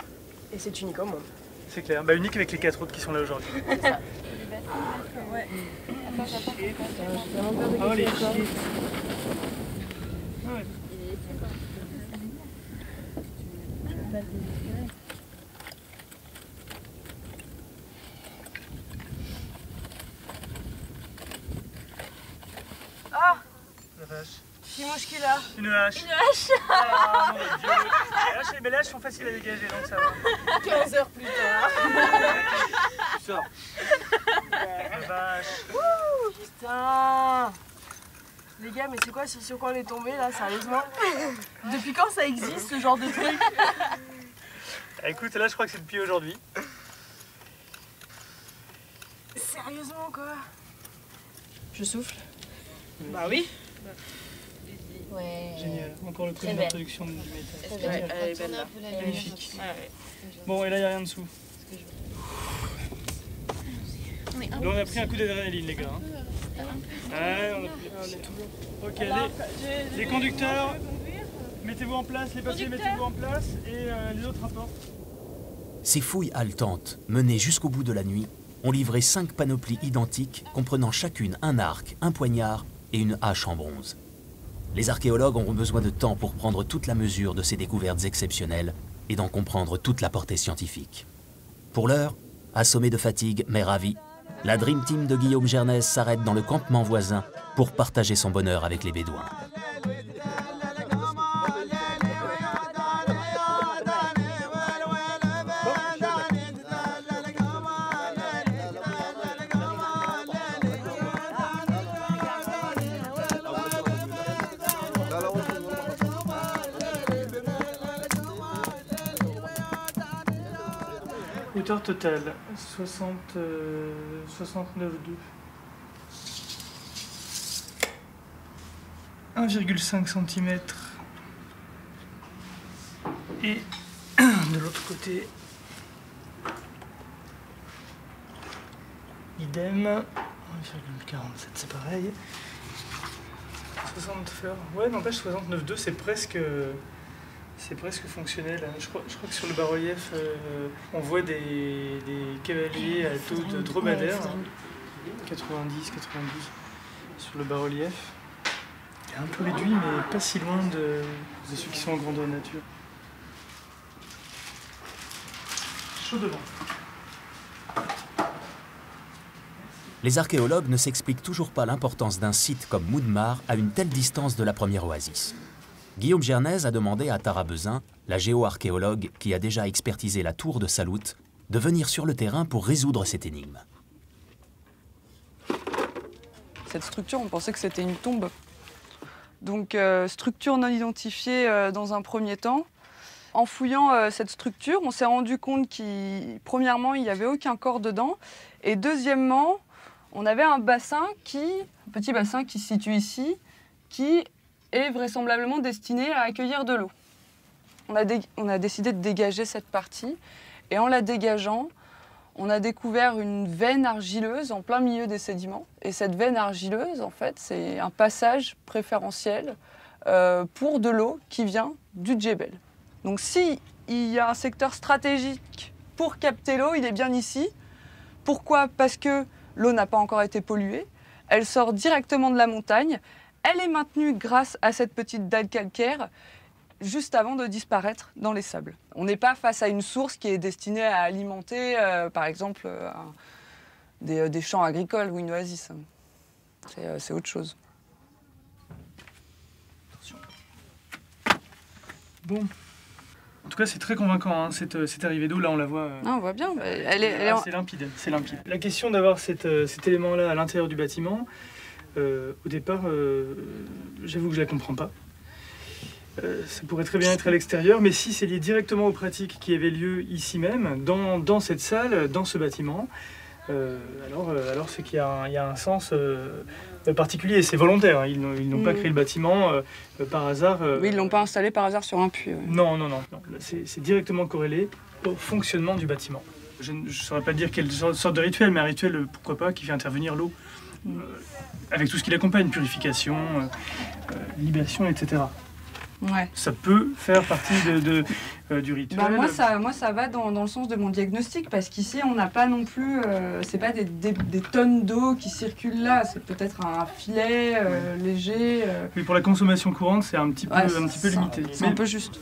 Et c'est unique au monde. C'est clair. Unique avec les 4 autres qui sont là aujourd'hui. C'est ça. Ouais. Oh les chiens. Ah, la vache. Qui mouche qui là? Une hache. Une hache. Ah mon Dieu. Les haches sont faciles à dégager donc ça va. 15 heures plus tard. Tu sors. La vache. Ouh, putain. Les gars, mais c'est quoi sur quoi on est tombé là, sérieusement? Depuis quand ça existe ce genre de truc? Écoute, là je crois que c'est depuis aujourd'hui. Sérieusement quoi? Je souffle. Bah oui. Ouais. Génial. Encore le coup d'introduction du métal. Ouais, elle est belle là. Magnifique. Bon, et là il n'y a rien dessous. Là on a pris un coup d'adrénaline les gars. Ouais, on est tout bon. Ok, les conducteurs, mettez-vous en place, les papiers mettez-vous en place et les autres rapportent. Ces fouilles haletantes, menées jusqu'au bout de la nuit, ont livré 5 panoplies identiques comprenant chacune un arc, un poignard et une hache en bronze. Les archéologues auront besoin de temps pour prendre toute la mesure de ces découvertes exceptionnelles et d'en comprendre toute la portée scientifique. Pour l'heure, assommés de fatigue mais ravis, la Dream Team de Guillaume Gernez s'arrête dans le campement voisin pour partager son bonheur avec les Bédouins. Hauteur totale, 69,2. « 1,5 cm. Et de l'autre côté, idem, 1,47, c'est pareil. 60, ouais, n'empêche 69,2, c'est presque fonctionnel. Je crois que sur le bas-relief, on voit des cavaliers à dos de dromadaire. 90, 92 sur le bas-relief. Il est un peu réduit, mais pas si loin de ceux qui sont en grandeur nature. Chaud devant. Les archéologues ne s'expliquent toujours pas l'importance d'un site comme Moudmar à une telle distance de la première oasis. Guillaume Gernez a demandé à Tara Bezin, la géoarchéologue qui a déjà expertisé la tour de Salout, de venir sur le terrain pour résoudre cette énigme. Cette structure, on pensait que c'était une tombe. Donc, structure non identifiée dans un premier temps. En fouillant cette structure, on s'est rendu compte premièrement, il n'y avait aucun corps dedans. Et deuxièmement, on avait un petit bassin qui se situe ici, qui est vraisemblablement destiné à accueillir de l'eau. On a décidé de dégager cette partie. Et en la dégageant, on a découvert une veine argileuse en plein milieu des sédiments. Et cette veine argileuse, en fait, c'est un passage préférentiel pour de l'eau qui vient du Djebel. Donc s'il y a un secteur stratégique pour capter l'eau, il est bien ici. Pourquoi? Parce que l'eau n'a pas encore été polluée. Elle sort directement de la montagne. Elle est maintenue grâce à cette petite dalle calcaire juste avant de disparaître dans les sables. On n'est pas face à une source qui est destinée à alimenter, par exemple, des champs agricoles ou une oasis. C'est autre chose. Attention. Bon. En tout cas, c'est très convaincant, hein, cette arrivée d'eau. Là, on la voit. On voit bien. C'est limpide, c'est limpide. La question d'avoir cet élément-là à l'intérieur du bâtiment, au départ, j'avoue que je la comprends pas. Ça pourrait très bien être à l'extérieur, mais si c'est lié directement aux pratiques qui avaient lieu ici même, dans cette salle, dans ce bâtiment, alors c'est qu'il y a un sens particulier. C'est volontaire, hein. Ils n'ont pas créé le bâtiment par hasard. Oui, ils ne l'ont pas installé par hasard sur un puits. Ouais. Non. C'est directement corrélé au fonctionnement du bâtiment. Je ne saurais pas dire quelle sorte de rituel, mais un rituel, pourquoi pas, qui fait intervenir l'eau. Avec tout ce qui l'accompagne, purification, libation, etc. Ouais. Ça peut faire partie du rituel. Moi, ça va dans le sens de mon diagnostic, parce qu'ici, on n'a pas non plus... c'est pas des tonnes d'eau qui circulent là, c'est peut-être un filet léger. Oui, pour la consommation courante, c'est un petit peu limité. C'est un peu juste.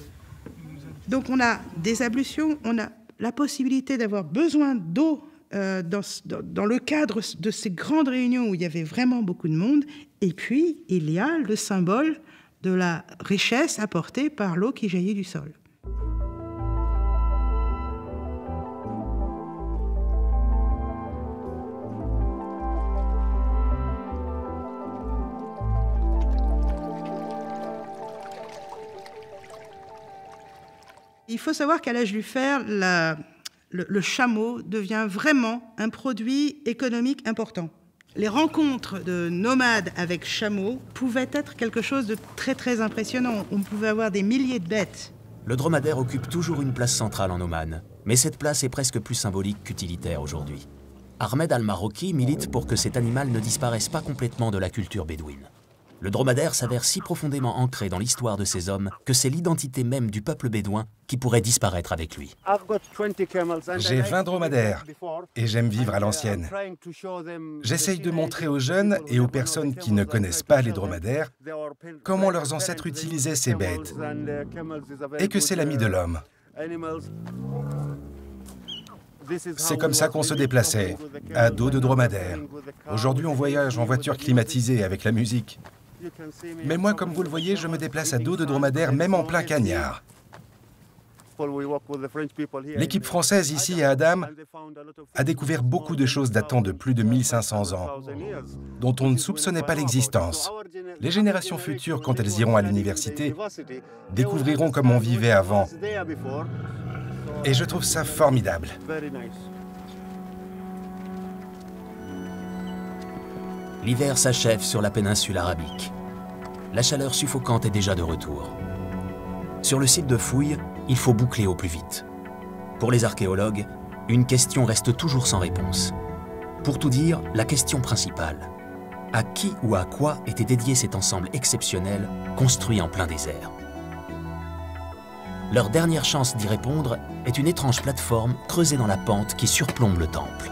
Donc on a des ablutions, on a la possibilité d'avoir besoin d'eau dans le cadre de ces grandes réunions où il y avait vraiment beaucoup de monde. Et puis, il y a le symbole de la richesse apportée par l'eau qui jaillit du sol. Il faut savoir qu'à l'âge du fer, le chameau devient vraiment un produit économique important. Les rencontres de nomades avec chameaux pouvaient être quelque chose de très très impressionnant. On pouvait avoir des milliers de bêtes. Le dromadaire occupe toujours une place centrale en Oman, mais cette place est presque plus symbolique qu'utilitaire aujourd'hui. Ahmed Al-Maroki milite pour que cet animal ne disparaisse pas complètement de la culture bédouine. Le dromadaire s'avère si profondément ancré dans l'histoire de ces hommes que c'est l'identité même du peuple bédouin qui pourrait disparaître avec lui. J'ai 20 dromadaires et j'aime vivre à l'ancienne. J'essaye de montrer aux jeunes et aux personnes qui ne connaissent pas les dromadaires comment leurs ancêtres utilisaient ces bêtes et que c'est l'ami de l'homme. C'est comme ça qu'on se déplaçait, à dos de dromadaire. Aujourd'hui, on voyage en voiture climatisée avec la musique. Mais moi, comme vous le voyez, je me déplace à dos de dromadaire, même en plein cagnard. L'équipe française ici à Adam a découvert beaucoup de choses datant de plus de 1500 ans, dont on ne soupçonnait pas l'existence. Les générations futures, quand elles iront à l'université, découvriront comment on vivait avant. Et je trouve ça formidable. L'hiver s'achève sur la péninsule arabique. La chaleur suffocante est déjà de retour. Sur le site de fouilles, il faut boucler au plus vite. Pour les archéologues, une question reste toujours sans réponse. Pour tout dire, la question principale. À qui ou à quoi était dédié cet ensemble exceptionnel construit en plein désert? Leur dernière chance d'y répondre est une étrange plateforme creusée dans la pente qui surplombe le temple.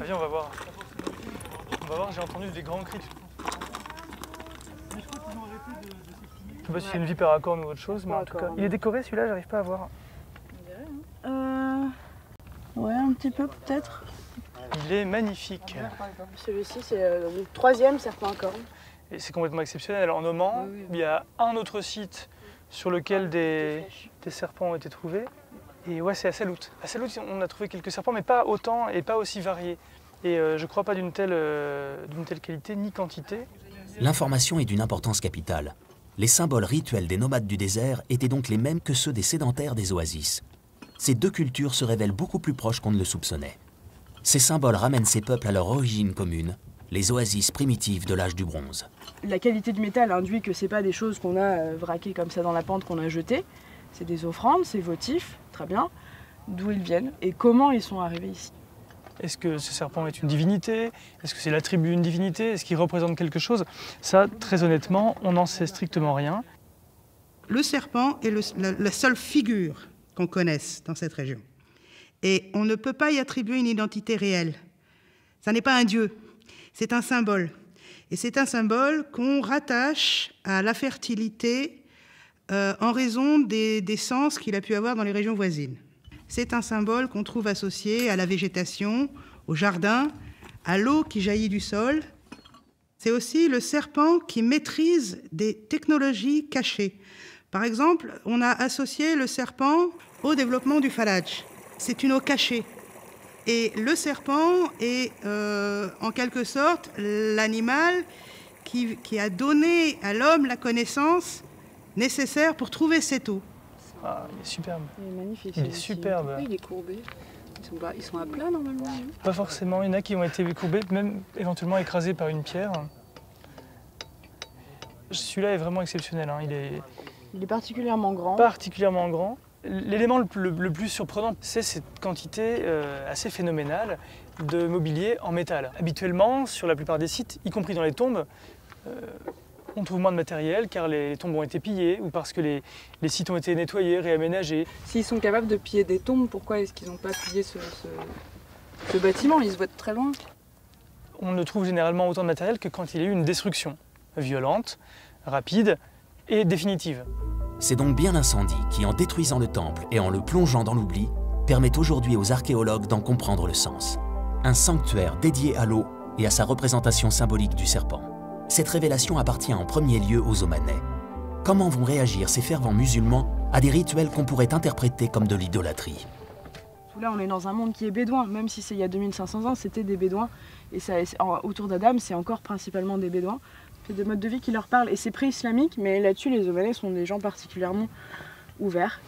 Viens, on va voir. On va voir, j'ai entendu des grands cris. Je sais pas si c'est une vipère à cornes ou autre chose, mais en tout cas. Il est décoré celui-là, j'arrive pas à voir. Ouais, un petit peu peut-être. Il est magnifique. Celui-ci, c'est le 3e serpent à cornes. Et c'est complètement exceptionnel. En Oman, il y a un autre site sur lequel des serpents ont été trouvés. Et ouais, c'est à Salut. À Salut, on a trouvé quelques serpents, mais pas autant et pas aussi variés. Et je crois pas d'une telle qualité ni quantité. L'information est d'une importance capitale. Les symboles rituels des nomades du désert étaient donc les mêmes que ceux des sédentaires des oasis. Ces deux cultures se révèlent beaucoup plus proches qu'on ne le soupçonnait. Ces symboles ramènent ces peuples à leur origine commune, les oasis primitives de l'âge du bronze. La qualité du métal induit que ce n'est pas des choses qu'on a vraquées comme ça dans la pente, qu'on a jetées. C'est des offrandes, c'est votifs, très bien. D'où ils viennent et comment ils sont arrivés ici. Est-ce que ce serpent est une divinité? Est-ce que c'est l'attribut d'une divinité? Est-ce qu'il représente quelque chose? Ça, très honnêtement, on n'en sait strictement rien. Le serpent est la seule figure qu'on connaisse dans cette région. Et on ne peut pas y attribuer une identité réelle. Ça n'est pas un dieu, c'est un symbole. Et c'est un symbole qu'on rattache à la fertilité en raison des sens qu'il a pu avoir dans les régions voisines. C'est un symbole qu'on trouve associé à la végétation, au jardin, à l'eau qui jaillit du sol. C'est aussi le serpent qui maîtrise des technologies cachées. Par exemple, on a associé le serpent au développement du falaj. C'est une eau cachée. Et le serpent est en quelque sorte l'animal qui a donné à l'homme la connaissance nécessaire pour trouver cette eau. Ah, il est superbe. Il est magnifique. Il est superbe. Oui, il est courbé. Ils sont à plat normalement. Pas forcément, il y en a qui ont été courbés, même éventuellement écrasés par une pierre. Celui-là est vraiment exceptionnel. Hein. Il est particulièrement grand. Particulièrement grand. L'élément le plus surprenant, c'est cette quantité assez phénoménale de mobilier en métal. Habituellement, sur la plupart des sites, y compris dans les tombes, on trouve moins de matériel car les tombes ont été pillées ou parce que les sites ont été nettoyés, réaménagés. S'ils sont capables de piller des tombes, pourquoi est-ce qu'ils n'ont pas pillé ce bâtiment? Ils se voient de très loin. On ne trouve généralement autant de matériel que quand il y a eu une destruction violente, rapide et définitive. C'est donc bien l'incendie qui, en détruisant le temple et en le plongeant dans l'oubli, permet aujourd'hui aux archéologues d'en comprendre le sens. Un sanctuaire dédié à l'eau et à sa représentation symbolique du serpent. Cette révélation appartient en premier lieu aux Omanais. Comment vont réagir ces fervents musulmans à des rituels qu'on pourrait interpréter comme de l'idolâtrie? Là, on est dans un monde qui est bédouin, même si c'est il y a 2500 ans, c'était des bédouins. Et ça, autour d'Adam, c'est encore principalement des bédouins. C'est des modes de vie qui leur parlent. Et c'est pré-islamique, mais là-dessus, les Omanais sont des gens particulièrement ouverts.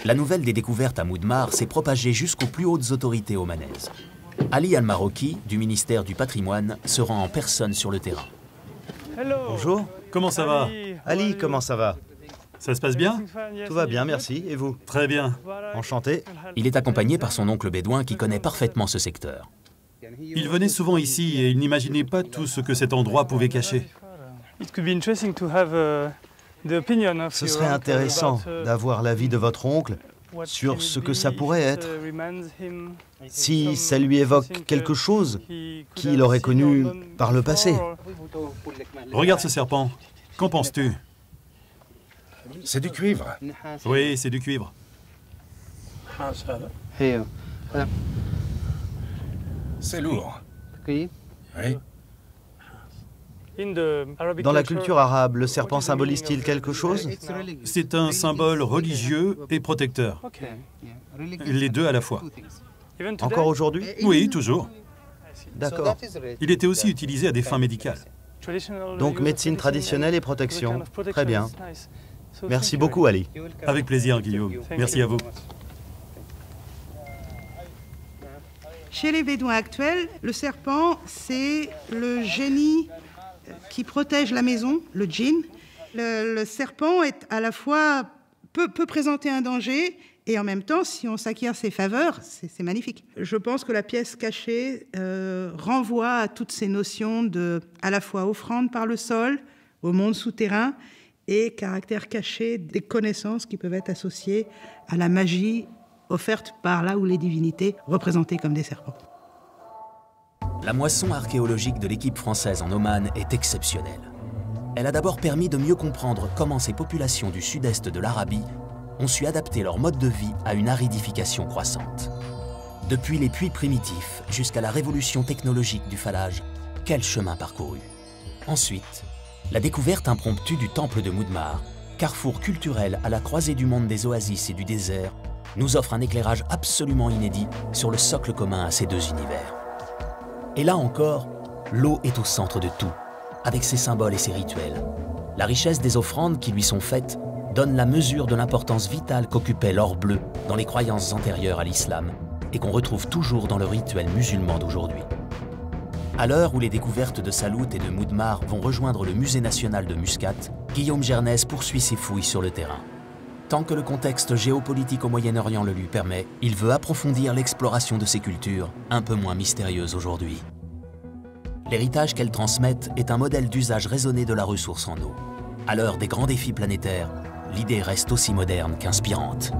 La nouvelle des découvertes à Moudmar s'est propagée jusqu'aux plus hautes autorités omanaises. Ali Al-Maroki, du ministère du Patrimoine, se rend en personne sur le terrain. Hello. Bonjour. Comment ça va? Ali, comment ça va? Ça se passe bien? Tout va bien, merci. Et vous? Très bien. Enchanté. Il est accompagné par son oncle bédouin qui connaît parfaitement ce secteur. Il venait souvent ici et il n'imaginait pas tout ce que cet endroit pouvait cacher. Ce serait intéressant d'avoir l'avis de votre oncle sur ce que ça pourrait être. Si ça lui évoque quelque chose qu'il aurait connu par le passé. Regarde ce serpent. Qu'en penses-tu? C'est du cuivre. Oui, c'est du cuivre. C'est lourd. Oui. Dans la culture arabe, le serpent symbolise-t-il quelque chose? C'est un symbole religieux et protecteur. Les deux à la fois. Encore aujourd'hui? Oui, toujours. D'accord. Il était aussi utilisé à des fins médicales. Donc médecine traditionnelle et protection. Très bien. Merci beaucoup, Ali. Avec plaisir, Guillaume. Merci à vous. Chez les Bédouins actuels, le serpent, c'est le génie qui protège la maison, le djinn. Le serpent est à la fois peut présenter un danger et en même temps, si on s'acquiert ses faveurs, c'est magnifique. Je pense que la pièce cachée renvoie à toutes ces notions de à la fois offrande par le sol, au monde souterrain et caractère caché des connaissances qui peuvent être associées à la magie offerte par là où les divinités représentées comme des serpents. La moisson archéologique de l'équipe française en Oman est exceptionnelle. Elle a d'abord permis de mieux comprendre comment ces populations du sud-est de l'Arabie ont su adapter leur mode de vie à une aridification croissante. Depuis les puits primitifs jusqu'à la révolution technologique du phallage, quel chemin parcouru. Ensuite, la découverte impromptue du temple de Moudmar, carrefour culturel à la croisée du monde des oasis et du désert, nous offre un éclairage absolument inédit sur le socle commun à ces deux univers. Et là encore, l'eau est au centre de tout, avec ses symboles et ses rituels. La richesse des offrandes qui lui sont faites donne la mesure de l'importance vitale qu'occupait l'or bleu dans les croyances antérieures à l'islam et qu'on retrouve toujours dans le rituel musulman d'aujourd'hui. À l'heure où les découvertes de Salut et de Moudmar vont rejoindre le musée national de Muscat, Guillaume Gernez poursuit ses fouilles sur le terrain. Tant que le contexte géopolitique au Moyen-Orient le lui permet, il veut approfondir l'exploration de ces cultures, un peu moins mystérieuses aujourd'hui. L'héritage qu'elles transmettent est un modèle d'usage raisonné de la ressource en eau. À l'heure des grands défis planétaires, l'idée reste aussi moderne qu'inspirante.